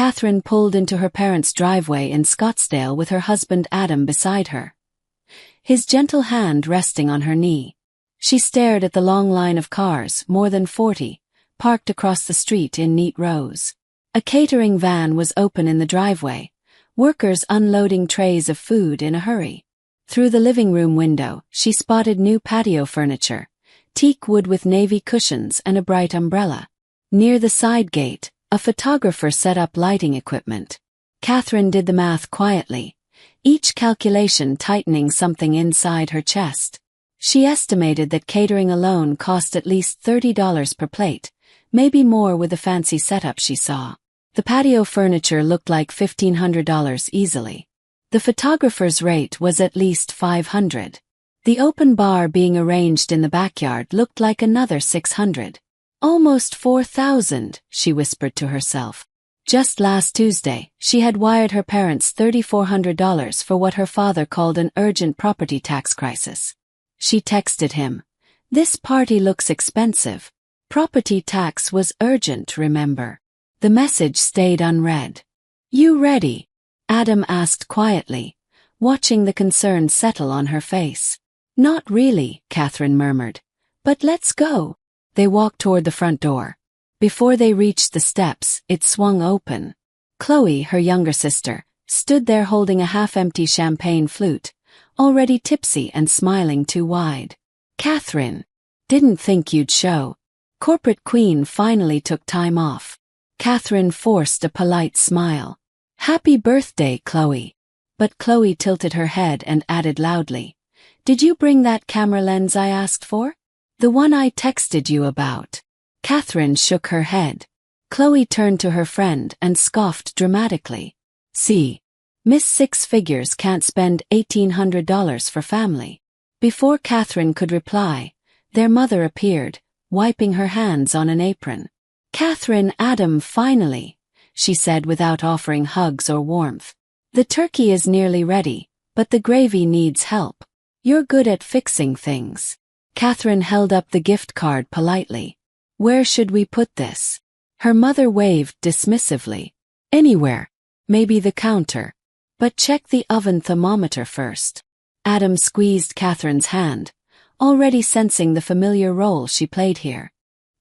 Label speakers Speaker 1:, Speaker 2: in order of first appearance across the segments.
Speaker 1: Catherine pulled into her parents' driveway in Scottsdale with her husband Adam beside her, his gentle hand resting on her knee. She stared at the long line of cars, more than 40, parked across the street in neat rows. A catering van was open in the driveway, workers unloading trays of food in a hurry. Through the living room window, she spotted new patio furniture, teak wood with navy cushions and a bright umbrella. Near the side gate, a photographer set up lighting equipment. Catherine did the math quietly, each calculation tightening something inside her chest. She estimated that catering alone cost at least $30 per plate, maybe more with the fancy setup she saw. The patio furniture looked like $1,500 easily. The photographer's rate was at least $500. The open bar being arranged in the backyard looked like another $600. Almost $4,000, she whispered to herself. Just last Tuesday, she had wired her parents $3,400 for what her father called an urgent property tax crisis. She texted him, "This party looks expensive." Property tax was urgent, remember. The message stayed unread. "You ready?" Adam asked quietly, watching the concern settle on her face. "Not really," Catherine murmured. "But let's go." They walked toward the front door. Before they reached the steps, it swung open. Chloe, her younger sister, stood there holding a half-empty champagne flute, already tipsy and smiling too wide. "Catherine, didn't think you'd show." Corporate Queen finally took time off. Catherine forced a polite smile. "Happy birthday, Chloe." But Chloe tilted her head and added loudly, "Did you bring that camera lens I asked for? The one I texted you about?" Catherine shook her head. Chloe turned to her friend and scoffed dramatically. "See, Miss Six Figures can't spend $1,800 for family." Before Catherine could reply, their mother appeared, wiping her hands on an apron. "Catherine, Adam, finally," she said without offering hugs or warmth. "The turkey is nearly ready, but the gravy needs help. You're good at fixing things." Catherine held up the gift card politely. "Where should we put this?" Her mother waved dismissively. "Anywhere. Maybe the counter. But check the oven thermometer first." Adam squeezed Catherine's hand, already sensing the familiar role she played here.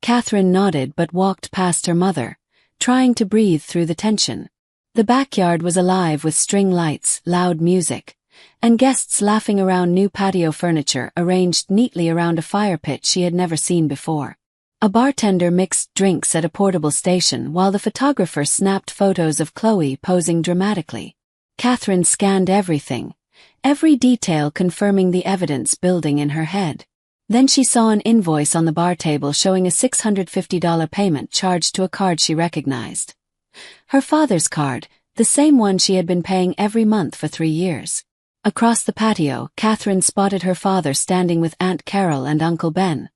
Speaker 1: Catherine nodded but walked past her mother, trying to breathe through the tension. The backyard was alive with string lights, loud music, and guests laughing around new patio furniture arranged neatly around a fire pit she had never seen before. A bartender mixed drinks at a portable station while the photographer snapped photos of Chloe posing dramatically. Catherine scanned everything, every detail confirming the evidence building in her head. Then she saw an invoice on the bar table showing a $650 payment charged to a card she recognized. Her father's card, the same one she had been paying every month for 3 years. Across the patio, Catherine spotted her father standing with Aunt Carol and Uncle Ben,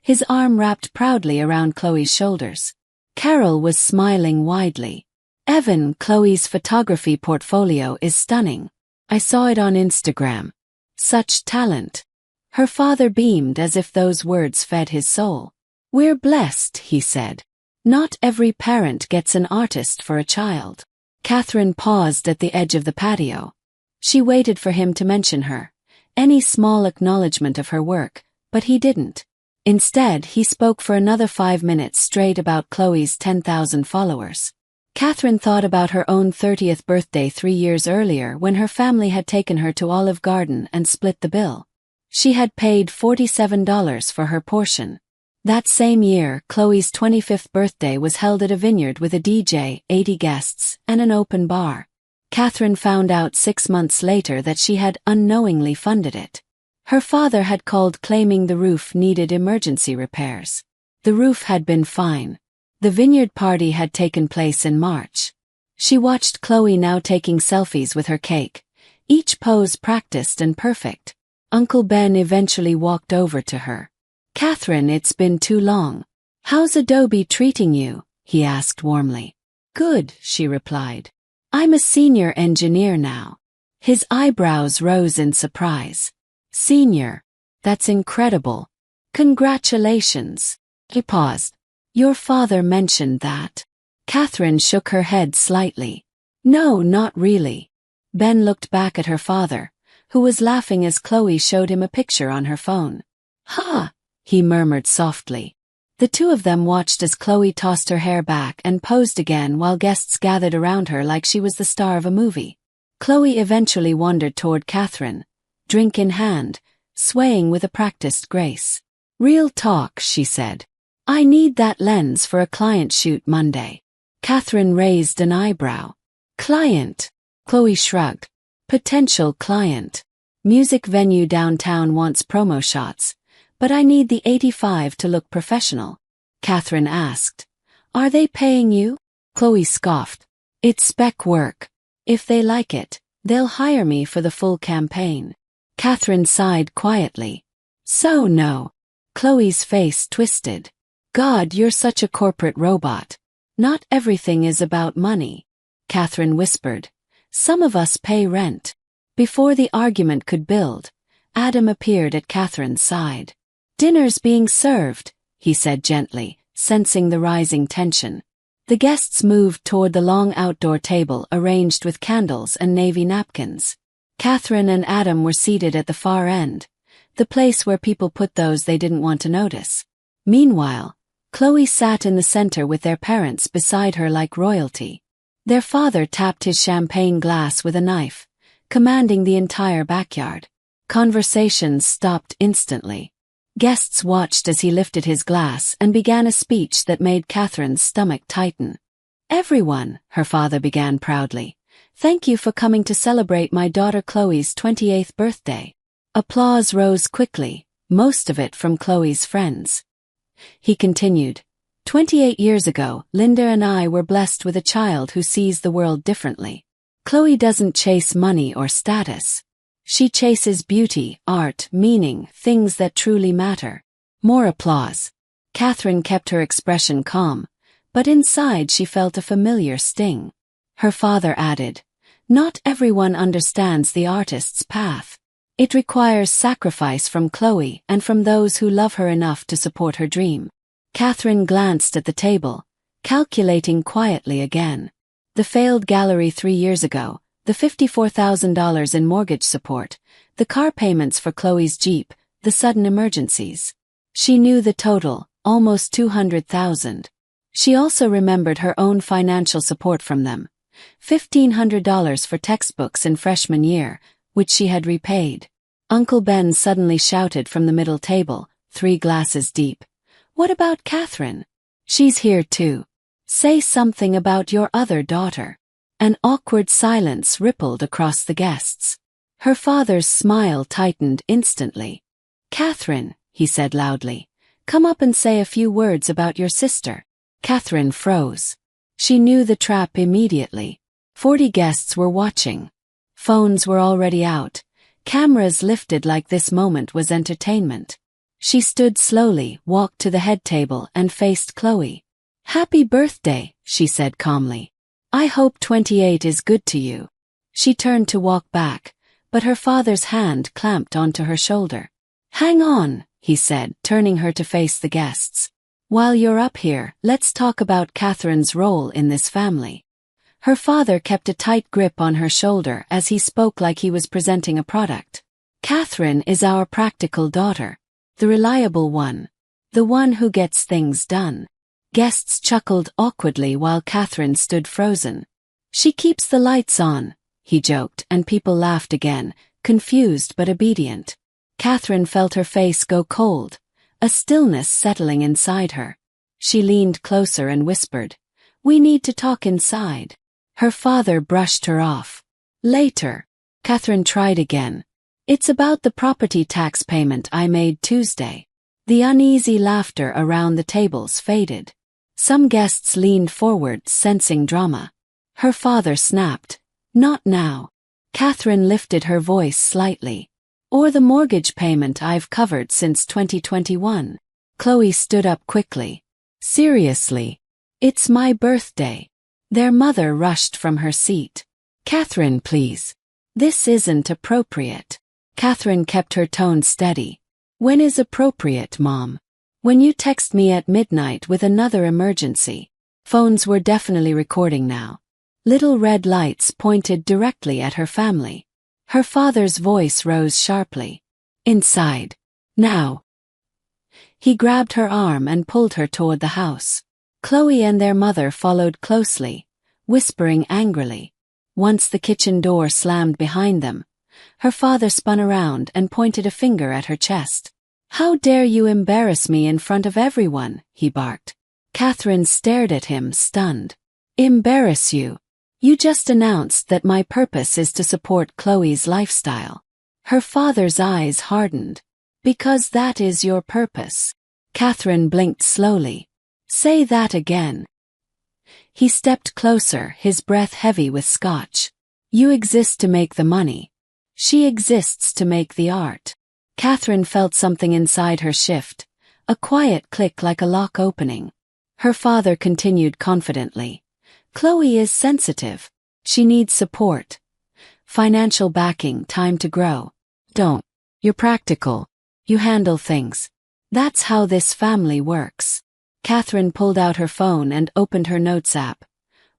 Speaker 1: his arm wrapped proudly around Chloe's shoulders. Carol was smiling widely. "Evan, Chloe's photography portfolio is stunning. I saw it on Instagram. Such talent." Her father beamed as if those words fed his soul. "We're blessed," he said. "Not every parent gets an artist for a child." Catherine paused at the edge of the patio. She waited for him to mention her, any small acknowledgement of her work, but he didn't. Instead, he spoke for another 5 minutes straight about Chloe's 10,000 followers. Catherine thought about her own 30th birthday 3 years earlier when her family had taken her to Olive Garden and split the bill. She had paid $47 for her portion. That same year, Chloe's 25th birthday was held at a vineyard with a DJ, 80 guests, and an open bar. Catherine found out 6 months later that she had unknowingly funded it. Her father had called claiming the roof needed emergency repairs. The roof had been fine. The vineyard party had taken place in March. She watched Chloe now taking selfies with her cake, each pose practiced and perfect. Uncle Ben eventually walked over to her. "Catherine, it's been too long. How's Adobe treating you?" he asked warmly. "Good," she replied. "I'm a senior engineer now." His eyebrows rose in surprise. "Senior? That's incredible. Congratulations." He paused. "Your father mentioned that." Catherine shook her head slightly. No, not really. Ben looked back at her father, who was laughing as Chloe showed him a picture on her phone. Ha! He murmured softly. The two of them watched as Chloe tossed her hair back and posed again while guests gathered around her like she was the star of a movie. Chloe eventually wandered toward Catherine, drink in hand, swaying with a practiced grace. Real talk, she said. I need that lens for a client shoot Monday. Catherine raised an eyebrow. Client? Chloe shrugged. Potential client. Music venue downtown wants promo shots, but I need the 85 to look professional. Catherine asked. Are they paying you? Chloe scoffed. It's spec work. If they like it, they'll hire me for the full campaign. Catherine sighed quietly. So no. Chloe's face twisted. God, you're such a corporate robot. Not everything is about money. Catherine whispered. Some of us pay rent. Before the argument could build, Adam appeared at Catherine's side. Dinner's being served, he said gently, sensing the rising tension. The guests moved toward the long outdoor table arranged with candles and navy napkins. Catherine and Adam were seated at the far end, the place where people put those they didn't want to notice. Meanwhile, Chloe sat in the center with their parents beside her like royalty. Their father tapped his champagne glass with a knife, commanding the entire backyard. Conversations stopped instantly. Guests watched as he lifted his glass and began a speech that made Catherine's stomach tighten. Everyone, her father began proudly, thank you for coming to celebrate my daughter Chloe's 28th birthday. Applause rose quickly, most of it from Chloe's friends. He continued, 28 years ago, Linda and I were blessed with a child who sees the world differently. Chloe doesn't chase money or status. She chases beauty, art, meaning, things that truly matter. More applause. Catherine kept her expression calm, but inside she felt a familiar sting. Her father added, not everyone understands the artist's path. It requires sacrifice from Chloe and from those who love her enough to support her dream. Catherine glanced at the table, calculating quietly again. The failed gallery 3 years ago, the $54,000 in mortgage support, the car payments for Chloe's Jeep, the sudden emergencies. She knew the total, almost $200,000. She also remembered her own financial support from them. $1,500 for textbooks in freshman year, which she had repaid. Uncle Ben suddenly shouted from the middle table, 3 glasses deep. What about Catherine? She's here too. Say something about your other daughter. An awkward silence rippled across the guests. Her father's smile tightened instantly. Catherine, he said loudly, come up and say a few words about your sister. Catherine froze. She knew the trap immediately. 40 guests were watching. Phones were already out. Cameras lifted like this moment was entertainment. She stood slowly, walked to the head table and faced Chloe. Happy birthday, she said calmly. I hope 28 is good to you. She turned to walk back, but her father's hand clamped onto her shoulder. Hang on, he said, turning her to face the guests. While you're up here, let's talk about Catherine's role in this family. Her father kept a tight grip on her shoulder as he spoke like he was presenting a product. Catherine is our practical daughter. The reliable one. The one who gets things done. Guests chuckled awkwardly while Catherine stood frozen. She keeps the lights on, he joked, and people laughed again, confused but obedient. Catherine felt her face go cold, a stillness settling inside her. She leaned closer and whispered, we need to talk inside. Her father brushed her off. Later. Catherine tried again. It's about the property tax payment I made Tuesday. The uneasy laughter around the tables faded. Some guests leaned forward, sensing drama. Her father snapped. Not now. Catherine lifted her voice slightly. Or the mortgage payment I've covered since 2021. Chloe stood up quickly. Seriously. It's my birthday. Their mother rushed from her seat. Catherine, please. This isn't appropriate. Catherine kept her tone steady. When is appropriate, Mom? When you text me at midnight with another emergency. Phones were definitely recording now. Little red lights pointed directly at her family. Her father's voice rose sharply. Inside. Now. He grabbed her arm and pulled her toward the house. Chloe and their mother followed closely, whispering angrily. Once the kitchen door slammed behind them, her father spun around and pointed a finger at her chest. How dare you embarrass me in front of everyone, he barked. Catherine stared at him, stunned. Embarrass you? You just announced that my purpose is to support Chloe's lifestyle. Her father's eyes hardened. Because that is your purpose. Catherine blinked slowly. Say that again. He stepped closer, his breath heavy with scotch. You exist to make the money. She exists to make the art. Catherine felt something inside her shift, a quiet click like a lock opening. Her father continued confidently. Chloe is sensitive. She needs support. Financial backing, time to grow. Don't. You're practical. You handle things. That's how this family works. Catherine pulled out her phone and opened her notes app.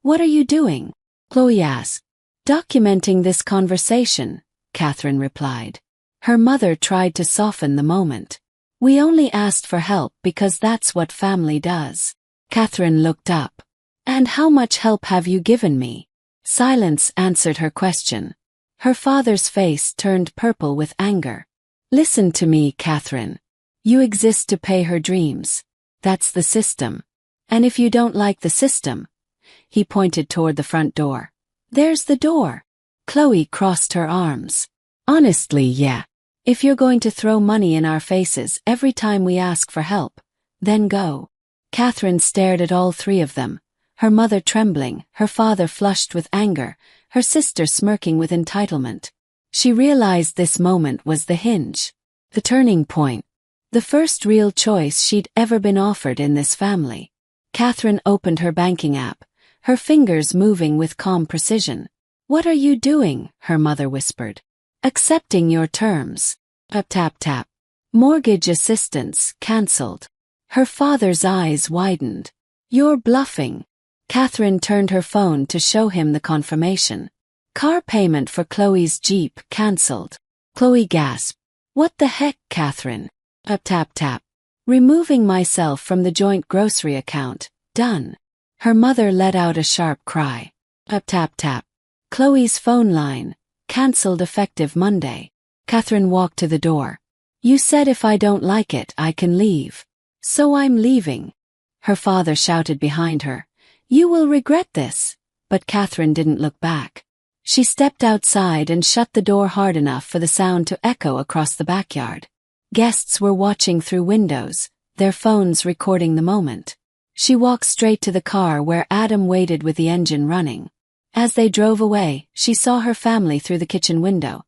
Speaker 1: What are you doing? Chloe asked. Documenting this conversation, Catherine replied. Her mother tried to soften the moment. We only asked for help because that's what family does. Catherine looked up. And how much help have you given me? Silence answered her question. Her father's face turned purple with anger. Listen to me, Catherine. You exist to pay her dreams. That's the system. And if you don't like the system, he pointed toward the front door. There's the door. Chloe crossed her arms. Honestly, yeah. If you're going to throw money in our faces every time we ask for help, then go. Catherine stared at all three of them, her mother trembling, her father flushed with anger, her sister smirking with entitlement. She realized this moment was the hinge, the turning point, the first real choice she'd ever been offered in this family. Catherine opened her banking app, her fingers moving with calm precision. What are you doing? Her mother whispered. Accepting your terms. Tap tap tap. Mortgage assistance cancelled. Her father's eyes widened. You're bluffing. Catherine turned her phone to show him the confirmation. Car payment for Chloe's Jeep cancelled. Chloe gasped. What the heck, Catherine? Tap tap tap. Removing myself from the joint grocery account. Done. Her mother let out a sharp cry. Tap tap tap. Chloe's phone line. Cancelled effective Monday. Catherine walked to the door. You said if I don't like it, I can leave. So I'm leaving. Her father shouted behind her. You will regret this. But Catherine didn't look back. She stepped outside and shut the door hard enough for the sound to echo across the backyard. Guests were watching through windows, their phones recording the moment. She walked straight to the car where Adam waited with the engine running. As they drove away, she saw her family through the kitchen window.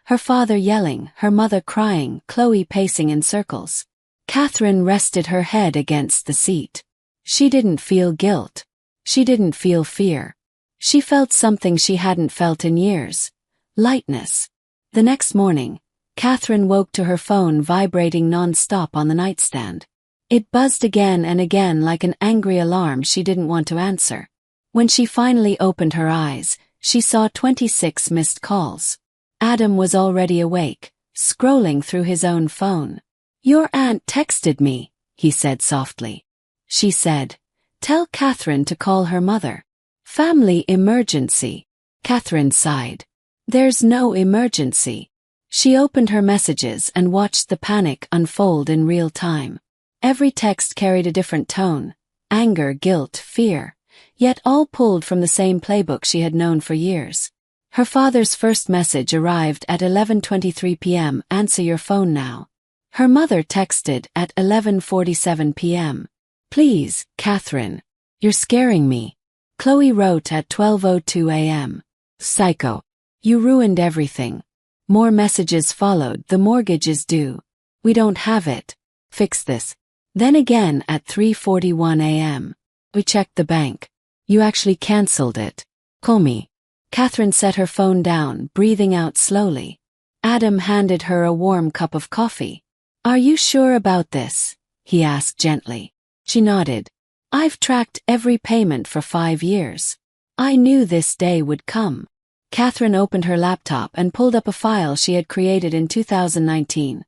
Speaker 1: Her father yelling, her mother crying, Chloe pacing in circles. Catherine rested her head against the seat. She didn't feel guilt. She didn't feel fear. She felt something she hadn't felt in years. Lightness. The next morning, Catherine woke to her phone vibrating non-stop on the nightstand. It buzzed again and again like an angry alarm she didn't want to answer. When she finally opened her eyes, she saw 26 missed calls. Adam was already awake, scrolling through his own phone. Your aunt texted me, he said softly. She said, tell Catherine to call her mother. Family emergency. Catherine sighed. There's no emergency. She opened her messages and watched the panic unfold in real time. Every text carried a different tone. Anger, guilt, fear. Yet all pulled from the same playbook she had known for years. Her father's first message arrived at 11:23 p.m. Answer your phone now. Her mother texted at 11:47 p.m. Please, Catherine. You're scaring me. Chloe wrote at 12:02 a.m. Psycho. You ruined everything. More messages followed. The mortgage is due. We don't have it. Fix this. Then again at 3:41 a.m. We checked the bank. You actually cancelled it. Call me. Catherine set her phone down, breathing out slowly. Adam handed her a warm cup of coffee. Are you sure about this? He asked gently. She nodded. I've tracked every payment for 5 years. I knew this day would come. Catherine opened her laptop and pulled up a file she had created in 2019.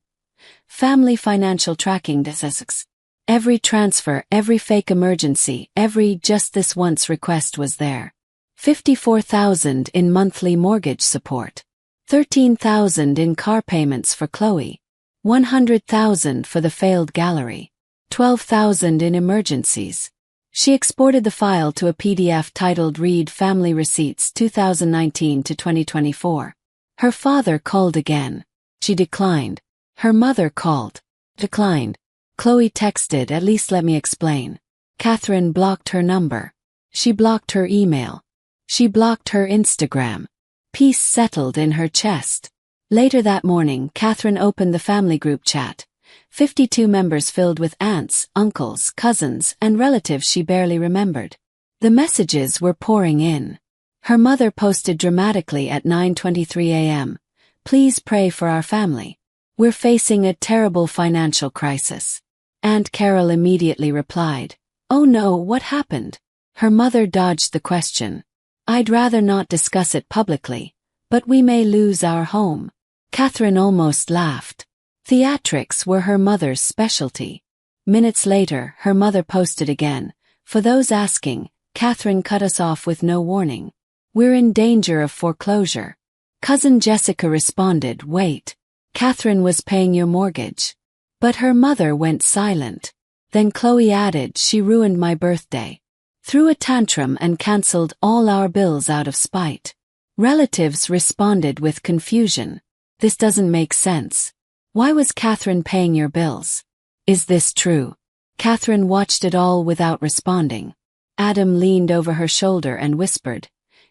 Speaker 1: Family financial tracking statistics. Every transfer, every fake emergency, every just this once request was there. $54,000 in monthly mortgage support. $13,000 in car payments for Chloe. $100,000 for the failed gallery. $12,000 in emergencies. She exported the file to a PDF titled Read Family Receipts 2019 to 2024. Her father called again. She declined. Her mother called. Declined. Chloe texted, at least let me explain. Catherine blocked her number. She blocked her email. She blocked her Instagram. Peace settled in her chest. Later that morning, Catherine opened the family group chat. 52 members filled with aunts, uncles, cousins, and relatives she barely remembered. The messages were pouring in. Her mother posted dramatically at 9:23 a.m. Please pray for our family. We're facing a terrible financial crisis. Aunt Carol immediately replied, Oh no, what happened? Her mother dodged the question. I'd rather not discuss it publicly, but we may lose our home. Catherine almost laughed. Theatrics were her mother's specialty. Minutes later, her mother posted again. For those asking, Catherine cut us off with no warning. We're in danger of foreclosure. Cousin Jessica responded, Wait. Catherine was paying your mortgage. But her mother went silent. Then Chloe added, She ruined my birthday. Threw a tantrum and cancelled all our bills out of spite. Relatives responded with confusion. This doesn't make sense. Why was Catherine paying your bills? Is this true? Catherine watched it all without responding. Adam leaned over her shoulder and whispered,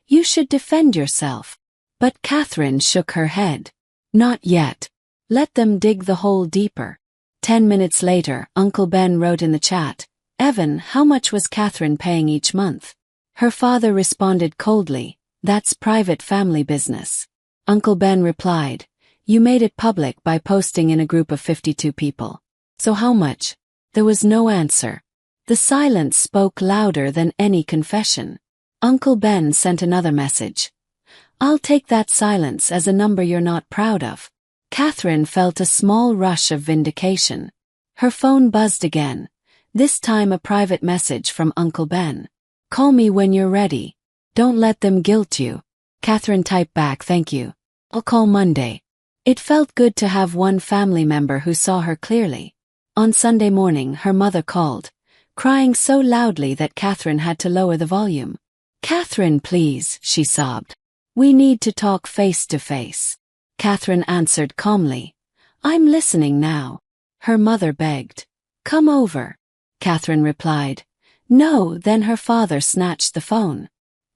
Speaker 1: You should defend yourself. But Catherine shook her head. Not yet. Let them dig the hole deeper. 10 minutes later, Uncle Ben wrote in the chat, Evan, how much was Catherine paying each month? Her father responded coldly, That's private family business. Uncle Ben replied, You made it public by posting in a group of 52 people. So how much? There was no answer. The silence spoke louder than any confession. Uncle Ben sent another message. I'll take that silence as a number you're not proud of. Catherine felt a small rush of vindication. Her phone buzzed again. This time a private message from Uncle Ben. Call me when you're ready. Don't let them guilt you. Catherine typed back, Thank you. I'll call Monday. It felt good to have one family member who saw her clearly. On Sunday morning, her mother called, crying so loudly that Catherine had to lower the volume. Catherine, please, she sobbed. We need to talk face to face. Catherine answered calmly. I'm listening now. Her mother begged. Come over. Catherine replied. No, then her father snatched the phone.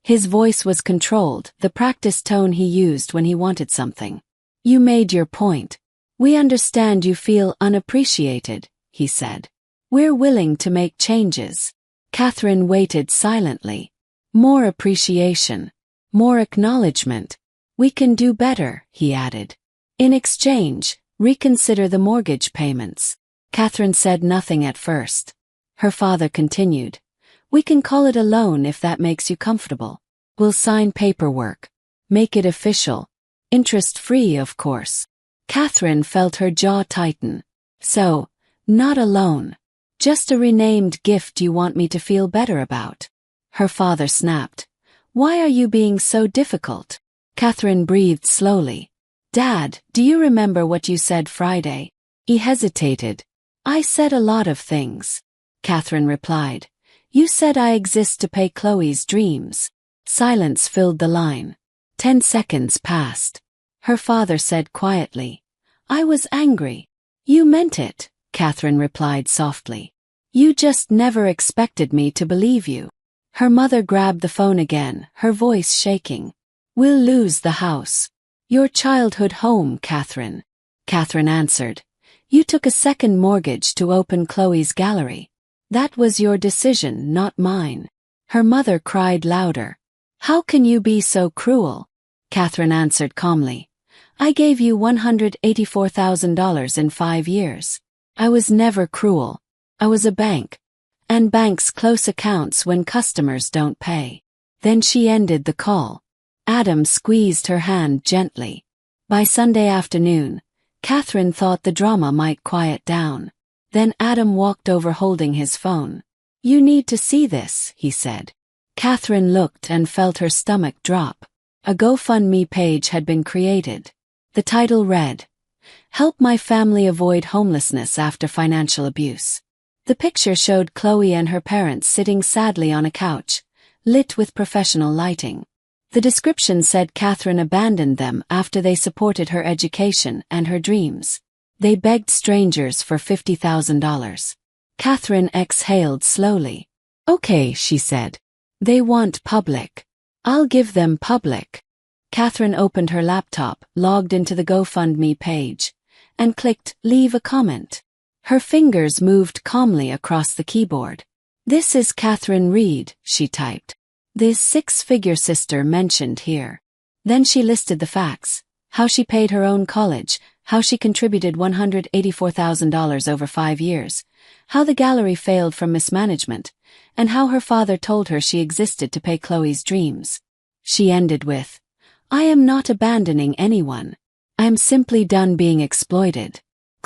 Speaker 1: His voice was controlled, the practiced tone he used when he wanted something. You made your point. We understand you feel unappreciated, he said. We're willing to make changes. Catherine waited silently. More appreciation. More acknowledgement. We can do better, he added. In exchange, reconsider the mortgage payments. Catherine said nothing at first. Her father continued. We can call it a loan if that makes you comfortable. We'll sign paperwork. Make it official. Interest-free, of course. Catherine felt her jaw tighten. So, not a loan. Just a renamed gift you want me to feel better about. Her father snapped. Why are you being so difficult? Catherine breathed slowly. Dad, do you remember what you said Friday? He hesitated. I said a lot of things. Catherine replied. You said I exist to pay Chloe's dreams. Silence filled the line. 10 seconds passed. Her father said quietly. I was angry. You meant it, Catherine replied softly. You just never expected me to believe you. Her mother grabbed the phone again, her voice shaking. We'll lose the house. Your childhood home, Catherine. Catherine answered. You took a second mortgage to open Chloe's gallery. That was your decision, not mine. Her mother cried louder. How can you be so cruel? Catherine answered calmly. I gave you $184,000 in 5 years. I was never cruel. I was a bank. And banks close accounts when customers don't pay. Then she ended the call. Adam squeezed her hand gently. By Sunday afternoon, Catherine thought the drama might quiet down. Then Adam walked over holding his phone. "You need to see this," he said. Catherine looked and felt her stomach drop. A GoFundMe page had been created. The title read, "Help my family avoid homelessness after financial abuse." The picture showed Chloe and her parents sitting sadly on a couch, lit with professional lighting. The description said Catherine abandoned them after they supported her education and her dreams. They begged strangers for $50,000. Catherine exhaled slowly. "Okay," she said. "They want public. I'll give them public." Catherine opened her laptop, logged into the GoFundMe page, and clicked "Leave a comment." Her fingers moved calmly across the keyboard. "This is Catherine Reed," she typed. "This six-figure sister mentioned here." Then she listed the facts: how she paid her own college, how she contributed $184,000 over 5 years, how the gallery failed from mismanagement, and how her father told her she existed to pay Chloe's dreams. She ended with, "I am not abandoning anyone. I am simply done being exploited.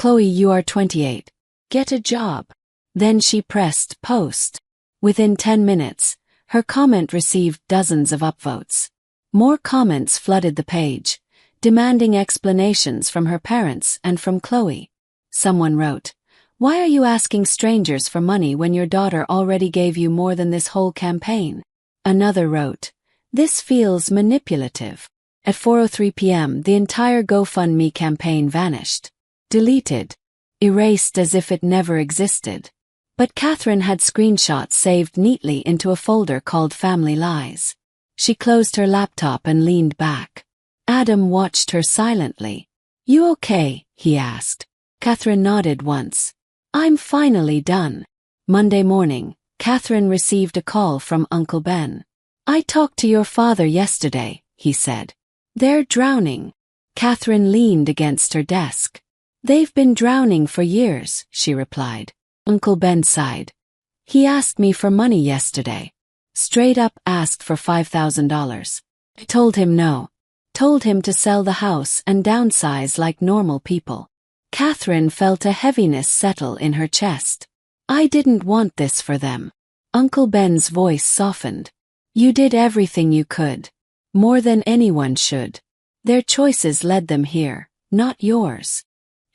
Speaker 1: Chloe, you are 28. Get a job." Then she pressed post. Within 10 minutes, her comment received dozens of upvotes. More comments flooded the page, demanding explanations from her parents and from Chloe. Someone wrote, "Why are you asking strangers for money when your daughter already gave you more than this whole campaign?" Another wrote, "This feels manipulative." At 4:03 p.m., the entire GoFundMe campaign vanished. Deleted. Erased as if it never existed. But Catherine had screenshots saved neatly into a folder called Family Lies. She closed her laptop and leaned back. Adam watched her silently. "You okay?" he asked. Catherine nodded once. "I'm finally done." Monday morning, Catherine received a call from Uncle Ben. "I talked to your father yesterday," he said. "They're drowning." Catherine leaned against her desk. "They've been drowning for years," she replied. Uncle Ben sighed. "He asked me for money yesterday. Straight up asked for $5,000. I told him no. Told him to sell the house and downsize like normal people." Catherine felt a heaviness settle in her chest. "I didn't want this for them." Uncle Ben's voice softened. "You did everything you could. More than anyone should. Their choices led them here, not yours."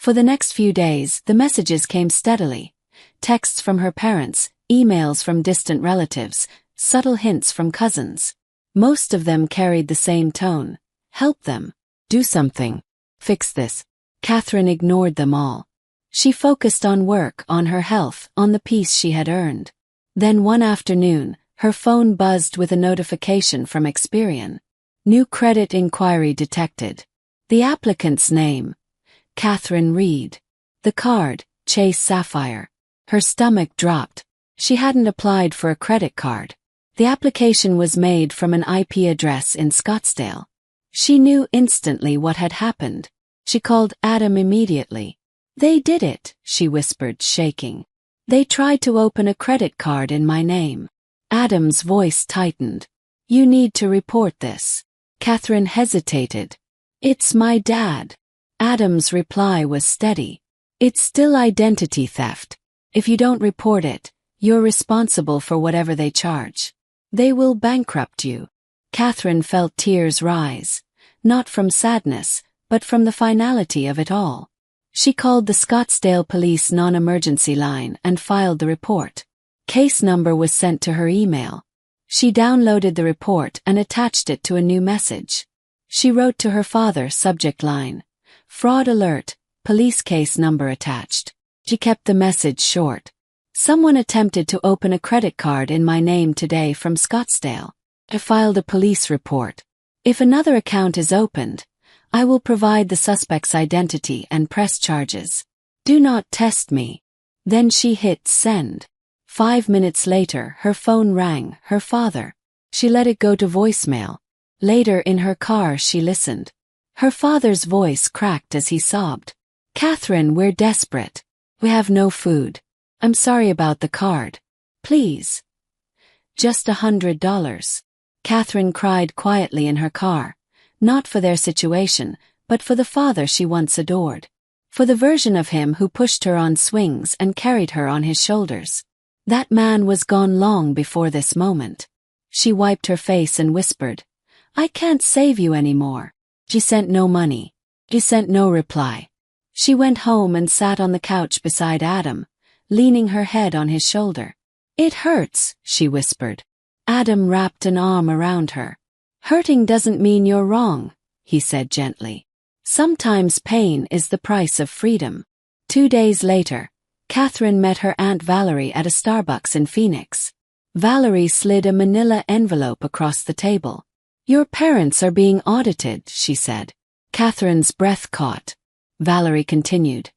Speaker 1: For the next few days, the messages came steadily. Texts from her parents, emails from distant relatives, subtle hints from cousins. Most of them carried the same tone. Help them. Do something. Fix this. Catherine ignored them all. She focused on work, on her health, on the peace she had earned. Then one afternoon, her phone buzzed with a notification from Experian. New credit inquiry detected. The applicant's name: Catherine Reed. The card: Chase Sapphire. Her stomach dropped. She hadn't applied for a credit card. The application was made from an IP address in Scottsdale. She knew instantly what had happened. She called Adam immediately. "They did it," she whispered, shaking. "They tried to open a credit card in my name." Adam's voice tightened. "You need to report this." Catherine hesitated. "It's my dad." Adam's reply was steady. "It's still identity theft. If you don't report it, you're responsible for whatever they charge. They will bankrupt you." Catherine felt tears rise, not from sadness, but from the finality of it all. She called the Scottsdale Police non-emergency line and filed the report. Case number was sent to her email. She downloaded the report and attached it to a new message. She wrote to her father, subject line: "Fraud alert, police case number attached." She kept the message short. "Someone attempted to open a credit card in my name today from Scottsdale. I filed a police report. If another account is opened, I will provide the suspect's identity and press charges. Do not test me." Then she hit send. 5 minutes later, her phone rang, her father. She let it go to voicemail. Later in her car she listened. Her father's voice cracked as he sobbed. "Catherine, we're desperate. We have no food. I'm sorry about the card. Please. Just $100. Catherine cried quietly in her car, not for their situation, but for the father she once adored. For the version of him who pushed her on swings and carried her on his shoulders. That man was gone long before this moment. She wiped her face and whispered, I can't save you anymore. She sent no money. She sent no reply. She went home and sat on the couch beside Adam, leaning her head on his shoulder. It hurts, she whispered. Adam wrapped an arm around her. Hurting doesn't mean you're wrong, he said gently. Sometimes pain is the price of freedom. 2 days later, Catherine met her Aunt Valerie at a Starbucks in Phoenix. Valerie slid a manila envelope across the table. Your parents are being audited, she said. Catherine's breath caught. Valerie continued.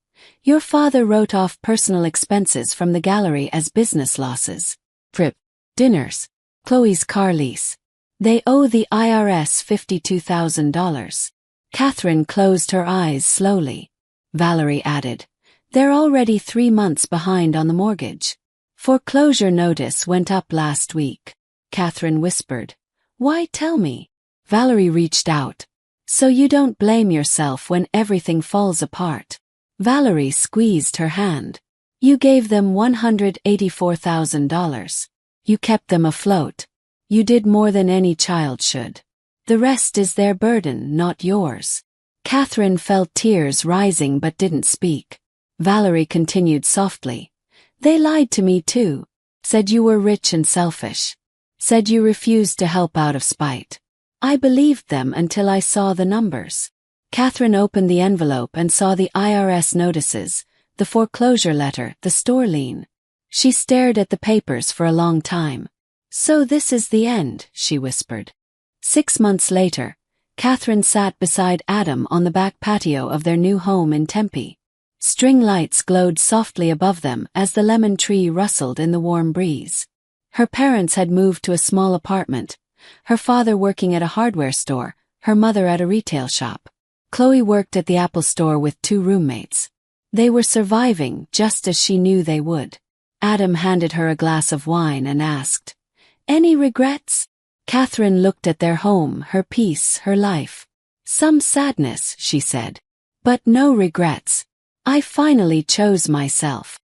Speaker 1: Your father wrote off personal expenses from the gallery as business losses. Trip, dinners, Chloe's car lease. They owe the IRS $52,000. Catherine closed her eyes slowly. Valerie added, they're already 3 months behind on the mortgage. Foreclosure notice went up last week. Catherine whispered, why tell me? Valerie reached out. So you don't blame yourself when everything falls apart. Valerie squeezed her hand. You gave them $184,000. You kept them afloat. You did more than any child should. The rest is their burden, not yours. Catherine felt tears rising but didn't speak. Valerie continued softly. They lied to me too. Said you were rich and selfish. Said you refused to help out of spite. I believed them until I saw the numbers. Catherine opened the envelope and saw the IRS notices, the foreclosure letter, the store lien. She stared at the papers for a long time. So this is the end, she whispered. 6 months later, Catherine sat beside Adam on the back patio of their new home in Tempe. String lights glowed softly above them as the lemon tree rustled in the warm breeze. Her parents had moved to a small apartment, her father working at a hardware store, her mother at a retail shop. Chloe worked at the Apple store with 2 roommates. They were surviving just as she knew they would. Adam handed her a glass of wine and asked, Any regrets? Catherine looked at their home, her peace, her life. Some sadness, she said. But no regrets. I finally chose myself.